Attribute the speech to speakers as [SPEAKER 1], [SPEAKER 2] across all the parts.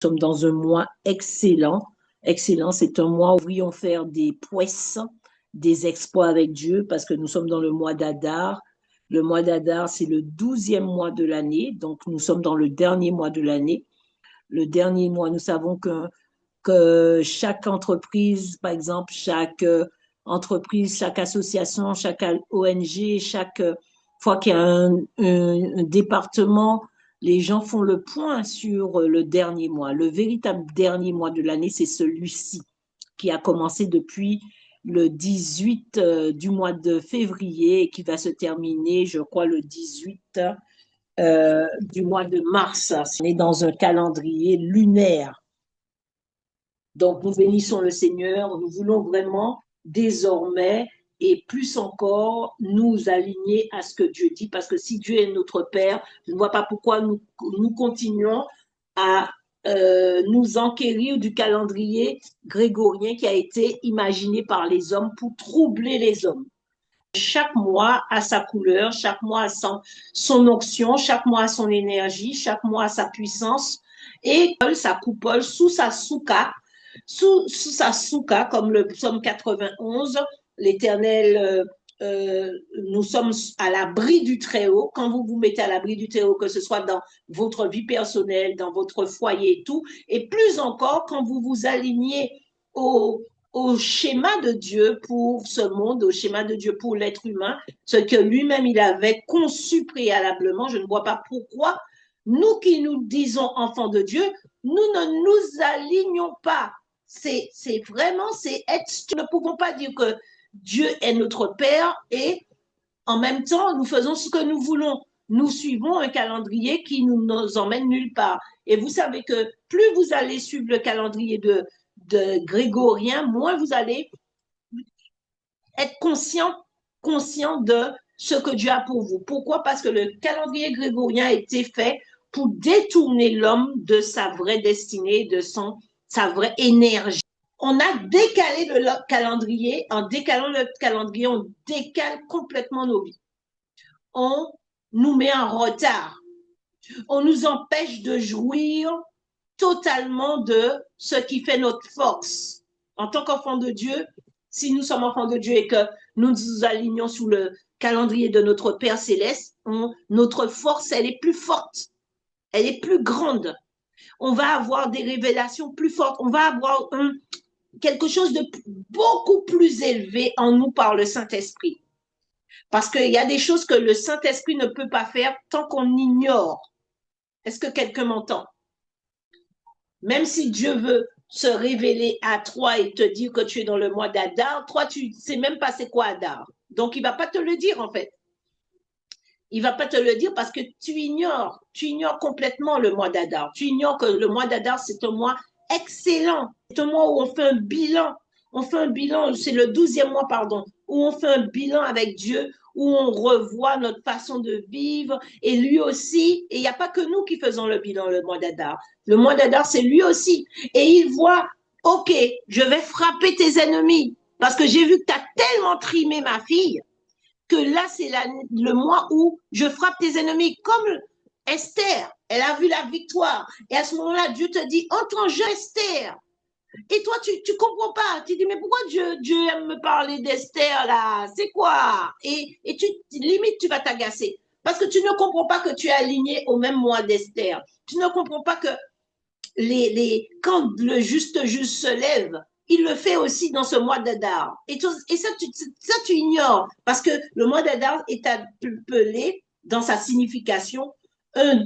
[SPEAKER 1] Nous sommes dans un mois excellent. Excellent, c'est un mois où nous devrions faire des prouesses, des exploits avec Dieu parce que nous sommes dans le mois d'Adar. Le mois d'Adar, c'est le 12e mois de l'année, donc nous sommes dans le dernier mois de l'année. Le dernier mois, nous savons que chaque entreprise, par exemple, chaque entreprise, chaque association, chaque ONG, chaque fois qu'il y a un département, les gens font le point sur le dernier mois. Le véritable dernier mois de l'année, c'est celui-ci qui a commencé depuis le 18 du mois de février et qui va se terminer, je crois, le 18 du mois de mars. On est dans un calendrier lunaire. Donc, nous bénissons le Seigneur. Nous voulons vraiment désormais et plus encore nous aligner à ce que Dieu dit, parce que si Dieu est notre Père, je ne vois pas pourquoi nous continuons à nous enquérir du calendrier grégorien qui a été imaginé par les hommes pour troubler les hommes. Chaque mois a sa couleur, chaque mois a son onction, chaque mois a son énergie, chaque mois a sa puissance et sa coupole sous sa souka, sous sa souka, comme le psaume 91, l'Éternel, nous sommes à l'abri du Très-Haut. Quand vous vous mettez à l'abri du Très-Haut, que ce soit dans votre vie personnelle, dans votre foyer et tout, et plus encore quand vous vous alignez au schéma de Dieu pour ce monde, au schéma de Dieu pour l'être humain, ce que lui-même il avait conçu préalablement. Je ne vois pas pourquoi nous qui nous disons enfants de Dieu, nous ne nous alignons pas. C'est vraiment, c'est être, nous ne pouvons pas dire que Dieu est notre Père et en même temps, nous faisons ce que nous voulons. Nous suivons un calendrier qui ne nous emmène nulle part. Et vous savez que plus vous allez suivre le calendrier de grégorien, moins vous allez être conscient de ce que Dieu a pour vous. Pourquoi? Parce que le calendrier grégorien a été fait pour détourner l'homme de sa vraie destinée, de sa vraie énergie. On a décalé le calendrier. En décalant le calendrier, on décale complètement nos vies. On nous met en retard. On nous empêche de jouir totalement de ce qui fait notre force. En tant qu'enfants de Dieu, si nous sommes enfants de Dieu et que nous nous alignons sous le calendrier de notre Père céleste, notre force, elle est plus forte, elle est plus grande. On va avoir des révélations plus fortes, on va avoir quelque chose de beaucoup plus élevé en nous par le Saint-Esprit. Parce qu'il y a des choses que le Saint-Esprit ne peut pas faire tant qu'on ignore. Est-ce que quelqu'un m'entend? Même si Dieu veut se révéler à toi et te dire que tu es dans le mois d'Adar, toi, tu ne sais même pas c'est quoi Adar. Donc, il ne va pas te le dire, en fait. Il ne va pas te le dire parce que tu ignores complètement le mois d'Adar. Tu ignores que le mois d'Adar, c'est un mois excellent. C'est un mois où on fait un bilan. On fait un bilan, c'est le 12e mois, pardon, où on fait un bilan avec Dieu, où on revoit notre façon de vivre. Et lui aussi, et il n'y a pas que nous qui faisons le bilan le mois d'Adar. Le mois d'Adar, c'est lui aussi. Et il voit, OK, je vais frapper tes ennemis parce que j'ai vu que tu as tellement trimé ma fille que là, c'est le mois où je frappe tes ennemis. Comme Esther, elle a vu la victoire. Et à ce moment-là, Dieu te dit, entre en jeu, Esther. Et toi, tu ne comprends pas. Tu dis, mais pourquoi Dieu aime me parler d'Esther là? C'est quoi? Et limite, tu vas t'agacer. Parce que tu ne comprends pas que tu es aligné au même mois d'Esther. Tu ne comprends pas que quand le juste se lève, il le fait aussi dans ce mois d'Adar. Et ça, tu ignores. Parce que le mois d'Adar est appelé, dans sa signification, un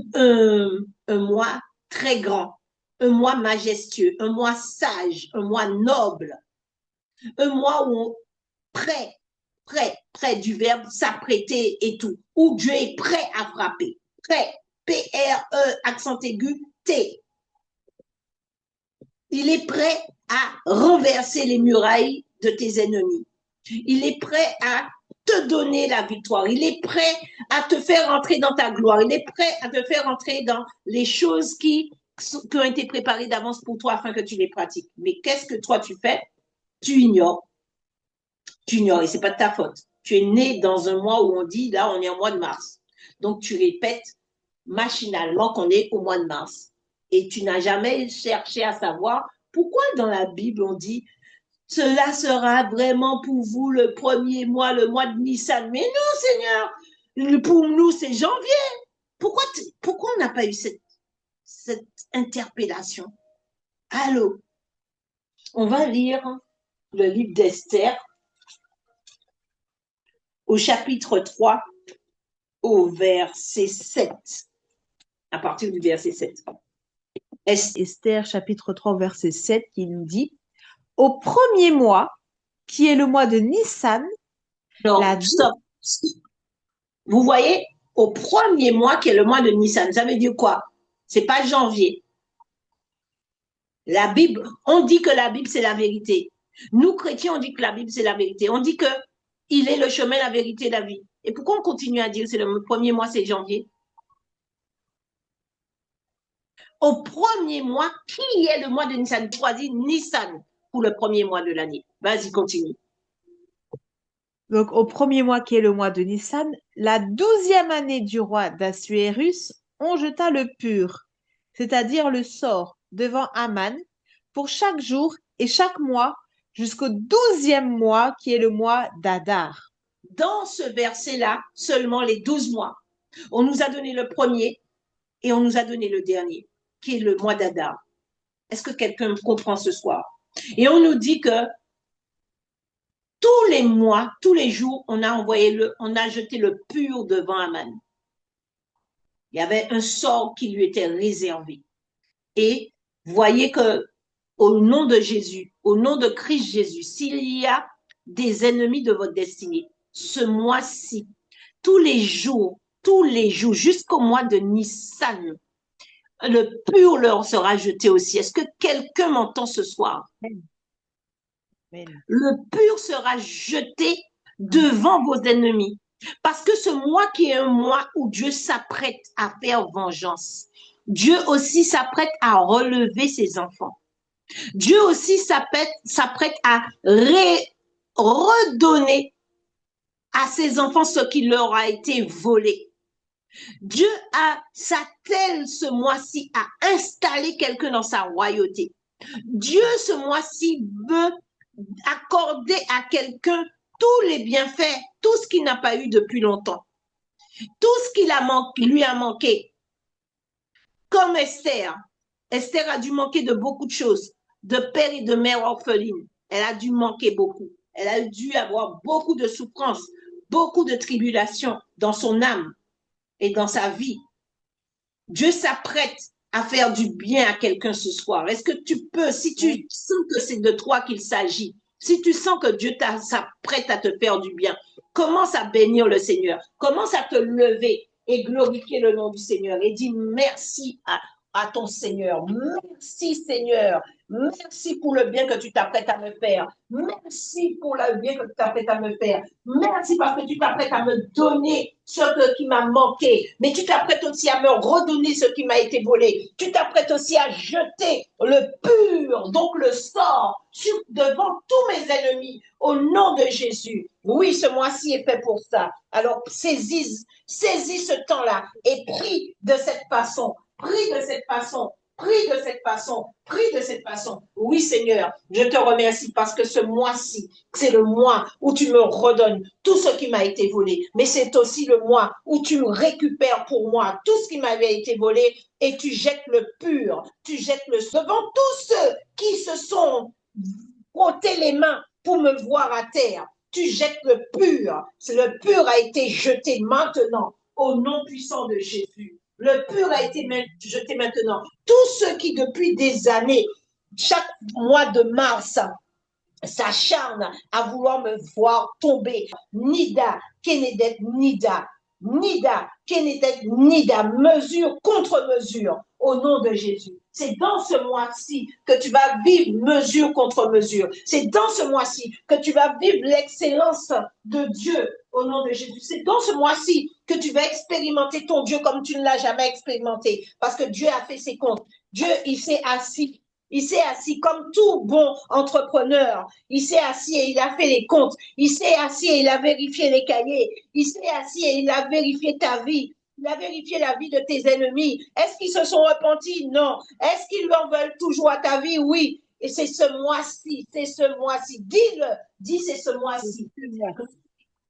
[SPEAKER 1] mois très grand, un mois majestueux, un mois sage, un mois noble, un mois où prêt du verbe s'apprêter et tout, où Dieu est prêt à frapper. Prêt, P-R-E, accent aigu, T. Il est prêt à renverser les murailles de tes ennemis. Il est prêt à te donner la victoire. Il est prêt à te faire entrer dans ta gloire. Il est prêt à te faire entrer dans les choses qui ont été préparées d'avance pour toi afin que tu les pratiques. Mais qu'est-ce que toi tu fais? Tu ignores. Tu ignores et ce n'est pas de ta faute. Tu es né dans un mois où on dit, là, on est au mois de mars. Donc, tu répètes machinalement qu'on est au mois de mars. Et tu n'as jamais cherché à savoir pourquoi dans la Bible on dit cela sera vraiment pour vous le premier mois, le mois de Nissan. Mais non, Seigneur, pour nous, c'est janvier. Pourquoi on n'a pas eu cette interpellation? Allô, on va lire le livre d'Esther au chapitre 3, au verset 7. À partir du verset 7.
[SPEAKER 2] Esther, chapitre 3, verset 7, qui nous dit « Au premier mois, qui est le mois de Nissan,
[SPEAKER 1] non, stop. Vous voyez, au premier mois, qui est le mois de Nissan, ça veut dire quoi? C'est pas janvier. La Bible, on dit que la Bible, c'est la vérité. Nous, chrétiens, on dit que la Bible, c'est la vérité. On dit que il est le chemin, la vérité, la vie. Et pourquoi on continue à dire que c'est le premier mois, c'est janvier? Au premier mois, qui est le mois de Nissan? Choisis Nissan pour le premier mois de l'année. Vas-y, continue.
[SPEAKER 2] Donc, au premier mois qui est le mois de Nissan, la 12e année du roi d'Assuérus, on jeta le pur, c'est-à-dire le sort, devant Aman, pour chaque jour et chaque mois, jusqu'au 12e mois qui est le mois d'Adar.
[SPEAKER 1] Dans ce verset-là, seulement les 12 mois. On nous a donné le premier et on nous a donné le dernier, qui est le mois d'Adar. Est-ce que quelqu'un comprend ce soir? Et on nous dit que tous les mois, tous les jours, on a jeté le pur devant Aman. Il y avait un sort qui lui était réservé. Et voyez que au nom de Jésus, au nom de Christ Jésus, s'il y a des ennemis de votre destinée, ce mois-ci, tous les jours, jusqu'au mois de Nissan, le pur leur sera jeté aussi. Est-ce que quelqu'un m'entend ce soir? Amen. Le pur sera jeté devant vos ennemis. Parce que ce mois qui est un mois où Dieu s'apprête à faire vengeance, Dieu aussi s'apprête à relever ses enfants. Dieu aussi s'apprête à redonner à ses enfants ce qui leur a été volé. Dieu s'attelle ce mois-ci à installer quelqu'un dans sa royauté. Dieu, ce mois-ci, veut accorder à quelqu'un tous les bienfaits, tout ce qu'il n'a pas eu depuis longtemps, tout ce qu'il lui a manqué. Comme Esther. Esther a dû manquer de beaucoup de choses, de père et de mère orphelines. Elle a dû manquer beaucoup. Elle a dû avoir beaucoup de souffrances, beaucoup de tribulations dans son âme et dans sa vie. Dieu s'apprête à faire du bien à quelqu'un ce soir. Est-ce que tu peux, si tu sens que c'est de toi qu'il s'agit, si tu sens que Dieu s'apprête à te faire du bien, commence à bénir le Seigneur. Commence à te lever et glorifier le nom du Seigneur et dis merci à ton Seigneur. Merci Seigneur. Merci pour le bien que tu t'apprêtes à me faire. Merci pour le bien que tu t'apprêtes à me faire. Merci parce que tu t'apprêtes à me donner ce qui m'a manqué. Mais tu t'apprêtes aussi à me redonner ce qui m'a été volé. Tu t'apprêtes aussi à jeter le pur, donc le sort, devant tous mes ennemis, au nom de Jésus. Oui, ce mois-ci est fait pour ça. Alors, saisis ce temps-là et prie de cette façon. Prie de cette façon. Prie de cette façon, prie de cette façon. Oui, Seigneur, je te remercie parce que ce mois-ci, c'est le mois où tu me redonnes tout ce qui m'a été volé. Mais c'est aussi le mois où tu récupères pour moi tout ce qui m'avait été volé et tu jettes le pur, tu jettes le devant tous ceux qui se sont frottés les mains pour me voir à terre. Tu jettes le pur. Le pur a été jeté maintenant au nom puissant de Jésus. Le pur a été jeté maintenant. Tous ceux qui, depuis des années, chaque mois de mars, s'acharnent à vouloir me voir tomber. Nida, Kenedet, Nida. Nida, Kenedet, Nida. Mesure contre mesure au nom de Jésus. C'est dans ce mois-ci que tu vas vivre mesure contre mesure. C'est dans ce mois-ci que tu vas vivre l'excellence de Dieu au nom de Jésus. C'est dans ce mois-ci que tu vas expérimenter ton Dieu comme tu ne l'as jamais expérimenté. Parce que Dieu a fait ses comptes. Dieu, il s'est assis. Il s'est assis comme tout bon entrepreneur. Il s'est assis et il a fait les comptes. Il s'est assis et il a vérifié les cahiers. Il s'est assis et il a vérifié ta vie. Il a vérifié la vie de tes ennemis. Est-ce qu'ils se sont repentis? Non. Est-ce qu'ils en veulent toujours à ta vie? Oui. Et c'est ce mois-ci, c'est ce mois-ci. Dis-le, dis c'est ce mois-ci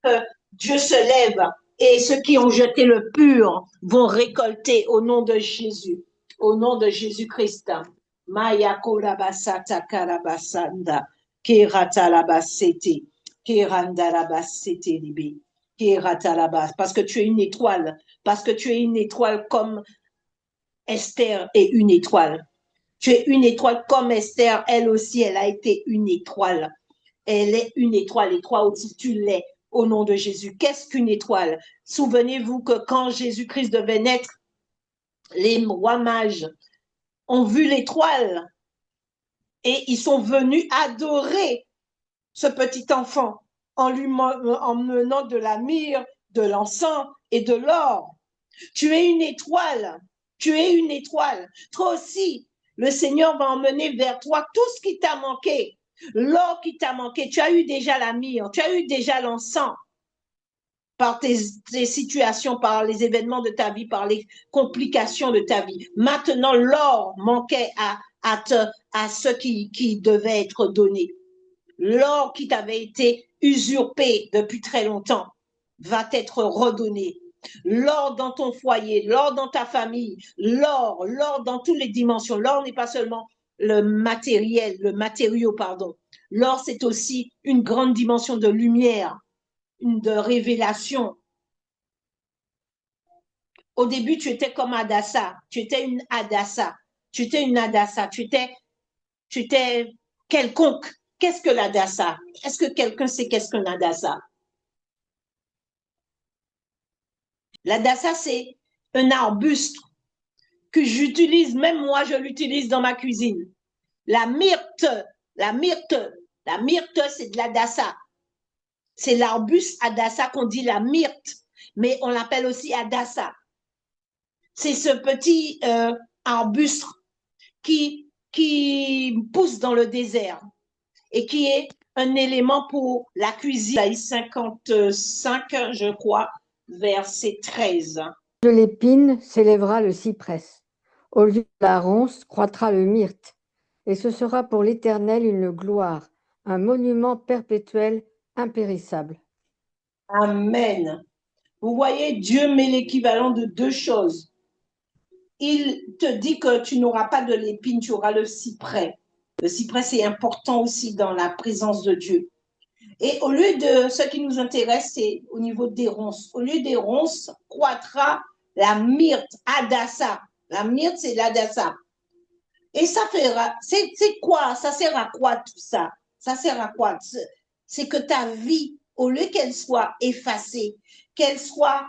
[SPEAKER 1] que Dieu se lève et ceux qui ont jeté le pur vont récolter au nom de Jésus, au nom de Jésus-Christ. Maya korabasata karabasanda, keratalabasete, kerandarabasete libi, keratalabas. Parce que tu es une étoile, parce que tu es une étoile comme Esther est une étoile. Tu es une étoile comme Esther, elle aussi, elle a été une étoile. Elle est une étoile et toi aussi tu l'es au nom de Jésus. Qu'est-ce qu'une étoile? Souvenez-vous que quand Jésus-Christ devait naître, les rois mages ont vu l'étoile et ils sont venus adorer ce petit enfant en lui menant de la myrrhe, de l'encens et de l'or. Tu es une étoile. Tu es une étoile. Toi aussi, le Seigneur va emmener vers toi tout ce qui t'a manqué. L'or qui t'a manqué, tu as eu déjà la myrrhe, tu as eu déjà l'encens par tes situations, par les événements de ta vie, par les complications de ta vie. Maintenant, l'or manquait à ceux qui devaient être donnés. L'or qui t'avait été usurpé depuis très longtemps va t'être redonné. L'or dans ton foyer, l'or dans ta famille, l'or dans toutes les dimensions. L'or n'est pas seulement le matériau, pardon. L'or, c'est aussi une grande dimension de lumière, de révélation. Au début, tu étais comme Adassa. Tu étais une Adassa. Tu étais une Adassa. Tu étais quelconque. Qu'est-ce que l'Adassa? Est-ce que quelqu'un sait qu'est-ce qu'un Adassa? L'Adassa, c'est un arbuste que j'utilise, même moi, je l'utilise dans ma cuisine. La myrte, la myrte, la myrte, c'est de l'Adassa. C'est l'arbuste Adassa qu'on dit la myrte, mais on l'appelle aussi Adassa. C'est ce petit arbuste qui pousse dans le désert et qui est un élément pour la cuisine. Isaïe 55, je crois, verset 13.
[SPEAKER 3] De l'épine s'élèvera le cyprès. Au lieu de la ronce croîtra le myrte. Et ce sera pour l'Éternel une gloire, un monument perpétuel impérissable.
[SPEAKER 1] Amen. Vous voyez, Dieu met l'équivalent de deux choses. Il te dit que tu n'auras pas de l'épine, tu auras le cyprès. Le cyprès, c'est important aussi dans la présence de Dieu. Et au lieu de ce qui nous intéresse, c'est au niveau des ronces. Au lieu des ronces, croîtra la myrte, Adassa. La myrte, c'est l'Adassa. Et ça fera, c'est quoi? Ça sert à quoi tout ça? Ça sert à quoi? C'est que ta vie, au lieu qu'elle soit effacée, qu'elle soit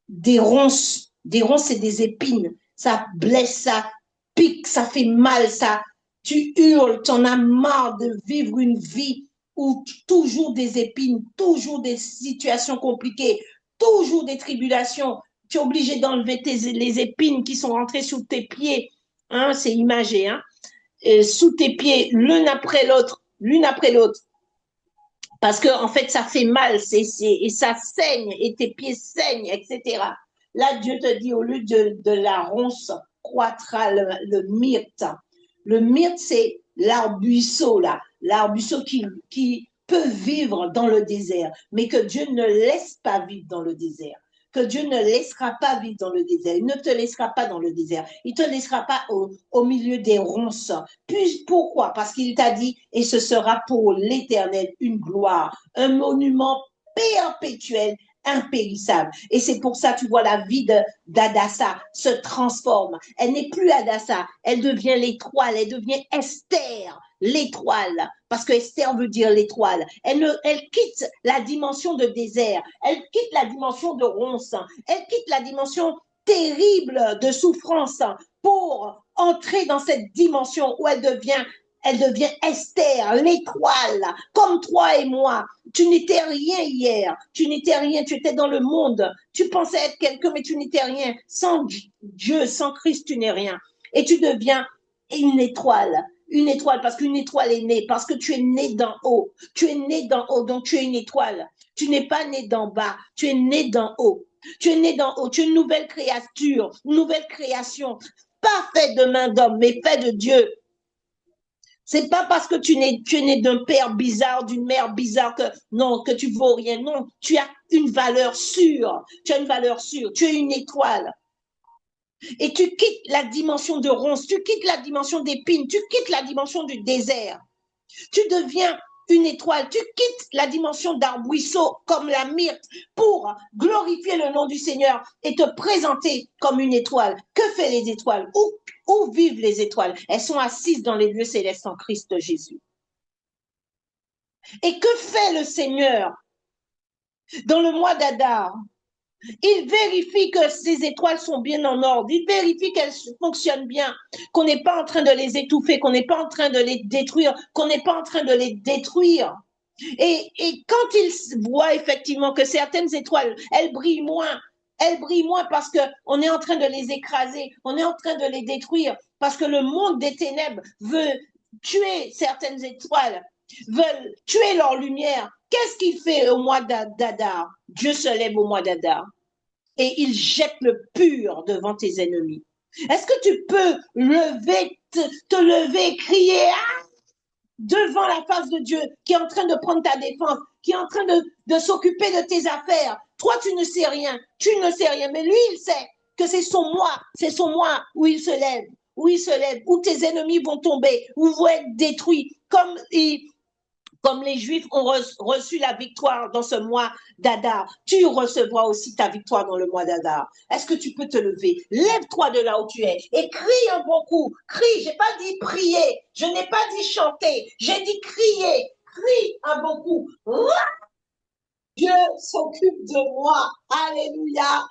[SPEAKER 1] des ronces, c'est des épines. Ça blesse, ça pique, ça fait mal, ça. Tu hurles, tu en as marre de vivre une vie où toujours des épines, toujours des situations compliquées, toujours des tribulations. Tu es obligé d'enlever les épines qui sont rentrées sous tes pieds. Hein, c'est imagé, hein? Et sous tes pieds, l'une après l'autre. Parce que en fait, ça fait mal, et ça saigne, et tes pieds saignent, etc. Là, Dieu te dit, au lieu de la ronce, croîtra le myrte. Le myrte, c'est l'arbuisseau, là. L'arbuisseau qui peut vivre dans le désert, mais que Dieu ne laisse pas vivre dans le désert. Que Dieu ne laissera pas vivre dans le désert. Il ne te laissera pas dans le désert. Il ne te laissera pas au milieu des ronces. Puis, pourquoi? Parce qu'il t'a dit, et ce sera pour l'Éternel une gloire, un monument perpétuel, impérissable. Et c'est pour ça, tu vois, la vie d'Adassa se transforme. Elle n'est plus Adassa, elle devient l'étoile, elle devient Esther, l'étoile, parce que Esther veut dire l'étoile. Elle quitte la dimension de désert, elle quitte la dimension de ronce, elle quitte la dimension terrible de souffrance pour entrer dans cette dimension où elle devient Esther, l'étoile, comme toi et moi. Tu n'étais rien hier, tu n'étais rien, tu étais dans le monde, tu pensais être quelqu'un, mais tu n'étais rien. Sans Dieu, sans Christ, tu n'es rien. Et tu deviens une étoile parce qu'une étoile est née, parce que tu es né d'en haut. Tu es né d'en haut, donc tu es une étoile. Tu n'es pas né d'en bas, tu es né d'en haut. Tu es né tu es une nouvelle créature, une nouvelle création, pas faite de main d'homme, mais faite de Dieu. C'est pas parce que tu es né d'un père bizarre, d'une mère bizarre que tu vaux rien. Non, tu as une valeur sûre. Tu as une valeur sûre. Tu es une étoile. Et tu quittes la dimension de ronce, tu quittes la dimension d'épine, tu quittes la dimension du désert. Tu deviens une étoile, tu quittes la dimension d'arbrisseau comme la myrte pour glorifier le nom du Seigneur et te présenter comme une étoile. Que fait les étoiles? Où vivent les étoiles? Elles sont assises dans les lieux célestes en Christ Jésus. Et que fait le Seigneur dans le mois d'Adar? Il vérifie que ces étoiles sont bien en ordre. Il vérifie qu'elles fonctionnent bien, qu'on n'est pas en train de les étouffer, qu'on n'est pas en train de les détruire, qu'on n'est pas en train de les détruire. Et quand il voit effectivement que certaines étoiles, elles brillent moins parce qu'on est en train de les écraser, on est en train de les détruire, parce que le monde des ténèbres veut tuer certaines étoiles, veulent tuer leur lumière. Qu'est-ce qu'il fait au mois d'Adar? Dieu se lève au mois d'Adar et il jette le pur devant tes ennemis. Est-ce que tu peux te lever et crier devant la face de Dieu qui est en train de prendre ta défense, qui est en train de s'occuper de tes affaires? Toi, tu ne sais rien, mais lui, il sait que c'est son moi où il se lève, où tes ennemis vont tomber, où vont être détruits, comme les Juifs ont reçu la victoire dans ce mois d'Adar, tu recevras aussi ta victoire dans le mois d'Adar. Est-ce que tu peux te lever? Lève-toi de là où tu es et crie un bon coup. Crie, j'ai pas dit prier, je n'ai pas dit chanter, j'ai dit crier. Crie un bon coup. Dieu s'occupe de moi. Alléluia,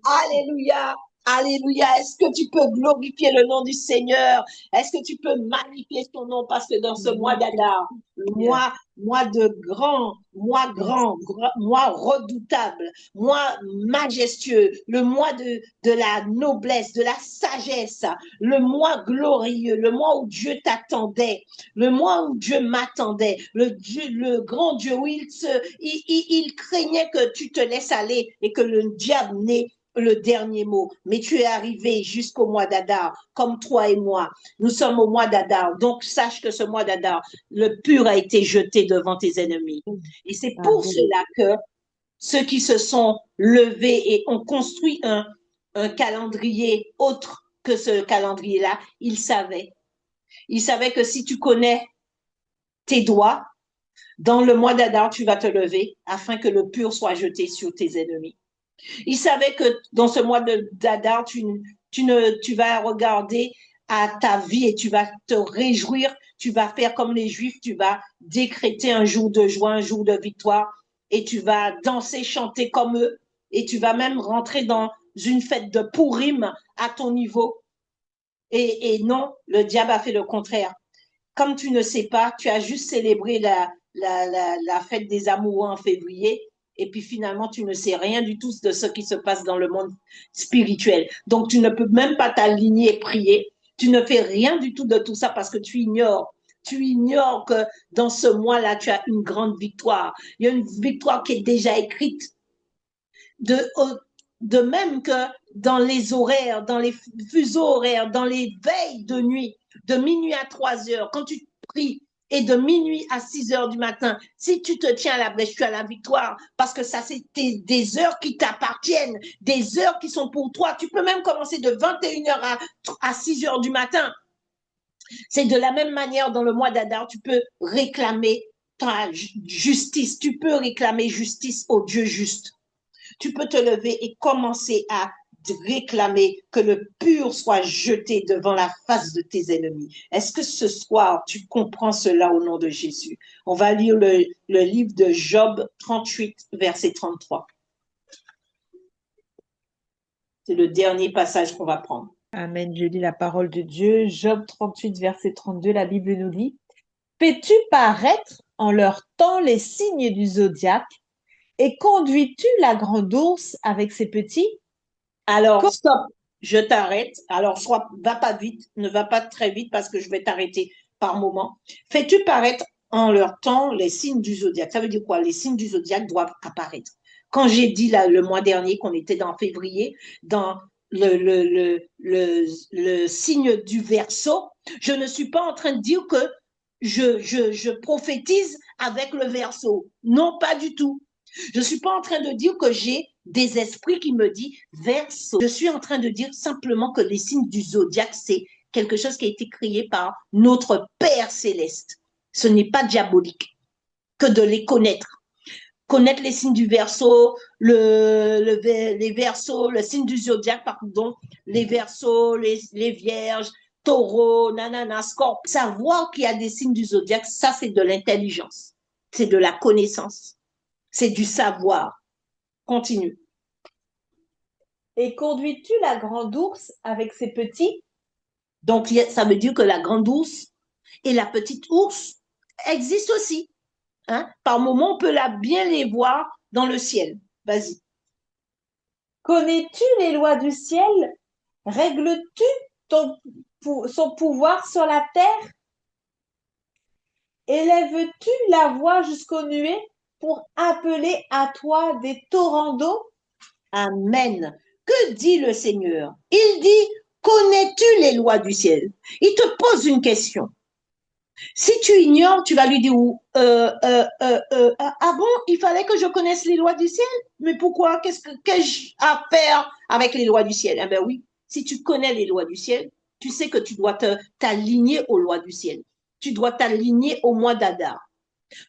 [SPEAKER 1] alléluia. Alléluia. Est-ce que tu peux glorifier le nom du Seigneur? Est-ce que tu peux magnifier son nom? Parce que dans ce mois d'Adar, moi redoutable, moi majestueux, le mois de la noblesse, de la sagesse, le mois glorieux, le mois où Dieu t'attendait, le mois où Dieu m'attendait, le grand Dieu où il craignait que tu te laisses aller et que le diable n'ait le dernier mot. Mais tu es arrivé jusqu'au mois d'Adar, comme toi et moi. Nous sommes au mois d'Adar. Donc, sache que ce mois d'Adar, le pur a été jeté devant tes ennemis. Et c'est pour cela que ceux qui se sont levés et ont construit un calendrier autre que ce calendrier-là, ils savaient. Ils savaient que si tu connais tes doigts, dans le mois d'Adar, tu vas te lever afin que le pur soit jeté sur tes ennemis. Il savait que dans ce mois d'Adar, tu vas regarder à ta vie et tu vas te réjouir, tu vas faire comme les Juifs, tu vas décréter un jour de joie, un jour de victoire et tu vas danser, chanter comme eux et tu vas même rentrer dans une fête de Pourim à ton niveau. Et non, le diable a fait le contraire. Comme tu ne sais pas, tu as juste célébré la fête des amoureux en février et puis finalement, tu ne sais rien du tout de ce qui se passe dans le monde spirituel. Donc, tu ne peux même pas t'aligner et prier. Tu ne fais rien du tout de tout ça parce que tu ignores. Tu ignores que dans ce mois-là, tu as une grande victoire. Il y a une victoire qui est déjà écrite. De même que dans les horaires, dans les fuseaux horaires, dans les veilles de nuit, de minuit à 3 heures, quand tu pries, et de minuit à 6 heures du matin, si tu te tiens à la brèche, tu as la victoire parce que ça, c'est des heures qui t'appartiennent, des heures qui sont pour toi. Tu peux même commencer de 21 heures à 6 heures du matin. C'est de la même manière dans le mois d'Adar, tu peux réclamer ta justice, tu peux réclamer justice au Dieu juste. Tu peux te lever et commencer à réclamer que le pur soit jeté devant la face de tes ennemis. Est-ce que ce soir, tu comprends cela au nom de Jésus? On va lire le livre de Job 38, verset 33. C'est le dernier passage qu'on va prendre.
[SPEAKER 2] Amen, je lis la parole de Dieu. Job 38, verset 32, la Bible nous dit: fais-tu paraître en leur temps les signes du zodiaque et conduis-tu la grande ours avec ses petits?
[SPEAKER 1] Alors, stop, je t'arrête. Alors, va pas vite, ne va pas très vite parce que je vais t'arrêter par moment. Fais-tu paraître en leur temps les signes du zodiaque? Ça veut dire quoi? Les signes du zodiaque doivent apparaître. Quand j'ai dit là, le mois dernier qu'on était dans février, dans le signe du Verseau, je ne suis pas en train de dire que je prophétise avec le Verseau. Non, pas du tout. Je ne suis pas en train de dire que j'ai des esprits qui me disent Verseau. Je suis en train de dire simplement que les signes du zodiaque, c'est quelque chose qui a été créé par notre Père céleste. Ce n'est pas diabolique que de les connaître. Connaître les signes du Verseau, les Verseaux, le signe du zodiaque, pardon, les Verseaux, les Vierges, Taureau, nanana, Scorpion. Savoir qu'il y a des signes du zodiaque, ça c'est de l'intelligence, c'est de la connaissance, c'est du savoir. Continue.
[SPEAKER 2] Et conduis-tu la grande ours avec ses petits?
[SPEAKER 1] Donc, ça veut dire que la grande ours et la petite ours existent aussi. Hein? Par moments, on peut bien les voir dans le ciel. Vas-y.
[SPEAKER 2] Connais-tu les lois du ciel? Règles-tu son pouvoir sur la terre? Élèves-tu la voix jusqu'aux nuées pour appeler à toi des torrents d'eau?
[SPEAKER 1] Amen. Que dit le Seigneur? Il dit, connais-tu les lois du ciel? Il te pose une question. Si tu ignores, tu vas lui dire, ah bon, il fallait que je connaisse les lois du ciel? Mais pourquoi? Qu'est-ce que j'ai à faire avec les lois du ciel? Eh bien oui, si tu connais les lois du ciel, tu sais que tu dois t'aligner aux lois du ciel. Tu dois t'aligner au mois d'Adar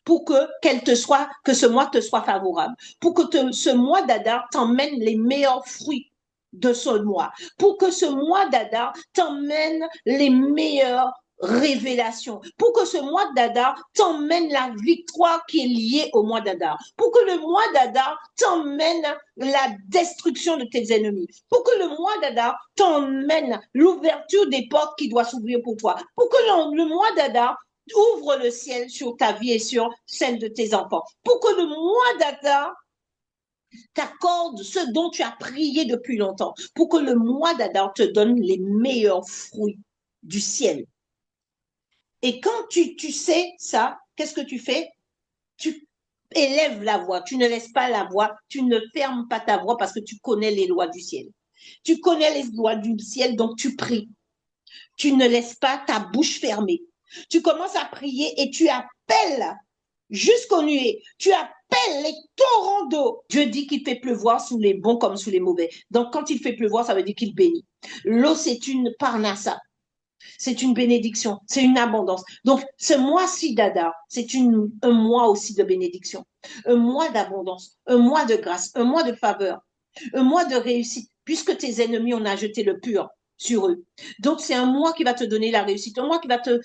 [SPEAKER 1] pour que ce mois te soit favorable, pour que ce mois d'Adar t'emmène les meilleurs fruits de ce mois, pour que ce mois d'Adar t'emmène les meilleures révélations, pour que ce mois d'Adar t'emmène la victoire qui est liée au mois d'Adar, pour que le mois d'Adar t'emmène la destruction de tes ennemis, pour que le mois d'Adar t'emmène l'ouverture des portes qui doivent s'ouvrir pour toi, pour que le mois d'Adar ouvre le ciel sur ta vie et sur celle de tes enfants, pour que le mois d'Adar t'accorde ce dont tu as prié depuis longtemps, pour que le mois d'Adar te donne les meilleurs fruits du ciel. Et quand tu sais ça, qu'est-ce que tu fais? Tu élèves la voix, tu ne laisses pas la voix, tu ne fermes pas ta voix parce que tu connais les lois du ciel. Tu connais les lois du ciel, donc tu pries. Tu ne laisses pas ta bouche fermée. Tu commences à prier et tu appelles jusqu'aux nuées. Tu appelles les torrents d'eau. Dieu dit qu'il fait pleuvoir sous les bons comme sous les mauvais. Donc, quand il fait pleuvoir, ça veut dire qu'il bénit. L'eau, c'est une parnassa. C'est une bénédiction. C'est une abondance. Donc, ce mois-ci d'Adar, c'est un mois aussi de bénédiction. Un mois d'abondance. Un mois de grâce. Un mois de faveur. Un mois de réussite. Puisque tes ennemis, on a jeté le pur sur eux. Donc, c'est un mois qui va te donner la réussite. Un mois qui va te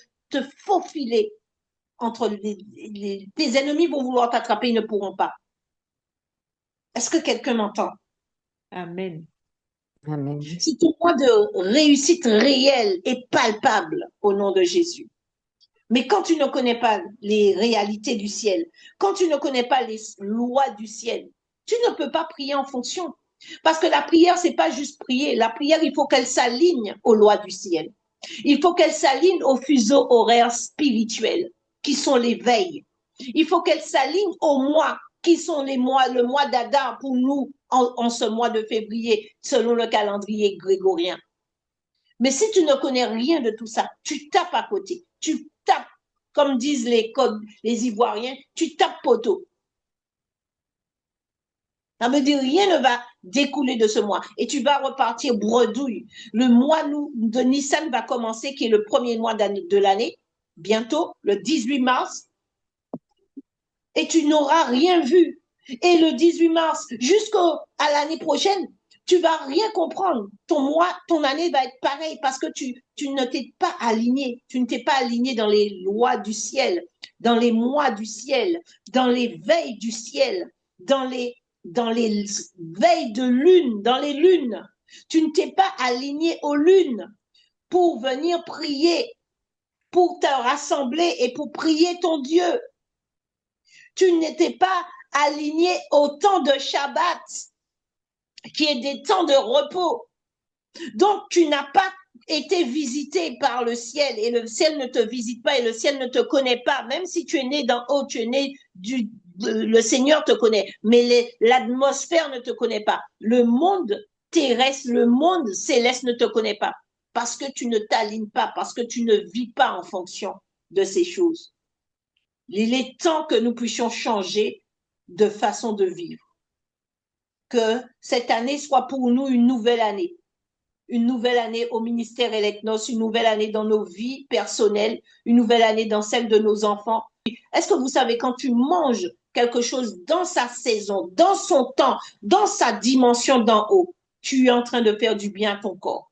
[SPEAKER 1] faufiler entre tes ennemis vont vouloir t'attraper, ils ne pourront pas. Est-ce que quelqu'un m'entend?
[SPEAKER 2] Amen.
[SPEAKER 3] Amen.
[SPEAKER 1] C'est un mois de réussite réelle et palpable au nom de Jésus. Mais quand tu ne connais pas les réalités du ciel, quand tu ne connais pas les lois du ciel, tu ne peux pas prier en fonction. Parce que la prière, c'est pas juste prier. La prière, il faut qu'elle s'aligne aux lois du ciel. Il faut qu'elle s'aligne aux fuseaux horaires spirituels, qui sont les veilles. Il faut qu'elle s'aligne aux mois, qui sont le mois d'Adar pour nous en ce mois de février, selon le calendrier grégorien. Mais si tu ne connais rien de tout ça, tu tapes à côté. Tu tapes, comme disent les Ivoiriens, tu tapes poteau. Ça veut dire rien ne va découler de ce mois. Et tu vas repartir bredouille. Le mois de Nissan va commencer, qui est le premier mois de l'année, bientôt, le 18 mars. Et tu n'auras rien vu. Et le 18 mars, jusqu'à l'année prochaine, tu vas rien comprendre. Ton année va être pareille parce que tu ne t'es pas aligné. Tu ne t'es pas aligné dans les lois du ciel, dans les mois du ciel, dans les veilles du ciel, dans les veilles de lune, dans les lunes. Tu ne t'es pas aligné aux lunes pour venir prier, pour te rassembler et pour prier ton Dieu. Tu n'étais pas aligné au temps de Shabbat, qui est des temps de repos. Donc, tu n'as pas été visité par le ciel et le ciel ne te visite pas et le ciel ne te connaît pas. Même si tu es né d'en haut, tu es né le Seigneur te connaît, mais l'atmosphère ne te connaît pas. Le monde terrestre, le monde céleste ne te connaît pas parce que tu ne t'alignes pas, parce que tu ne vis pas en fonction de ces choses. Il est temps que nous puissions changer de façon de vivre. Que cette année soit pour nous une nouvelle année. Une nouvelle année au ministère Elecnos, une nouvelle année dans nos vies personnelles, une nouvelle année dans celle de nos enfants. Est-ce que vous savez, quand tu manges quelque chose dans sa saison, dans son temps, dans sa dimension d'en haut, tu es en train de faire du bien à ton corps.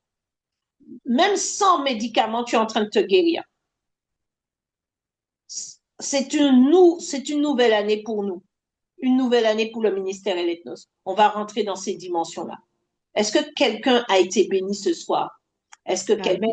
[SPEAKER 1] Même sans médicaments, tu es en train de te guérir. C'est une nouvelle année pour nous. Une nouvelle année pour le ministère Elecnos. On va rentrer dans ces dimensions-là. Est-ce que quelqu'un a été béni ce soir? Est-ce que quelqu'un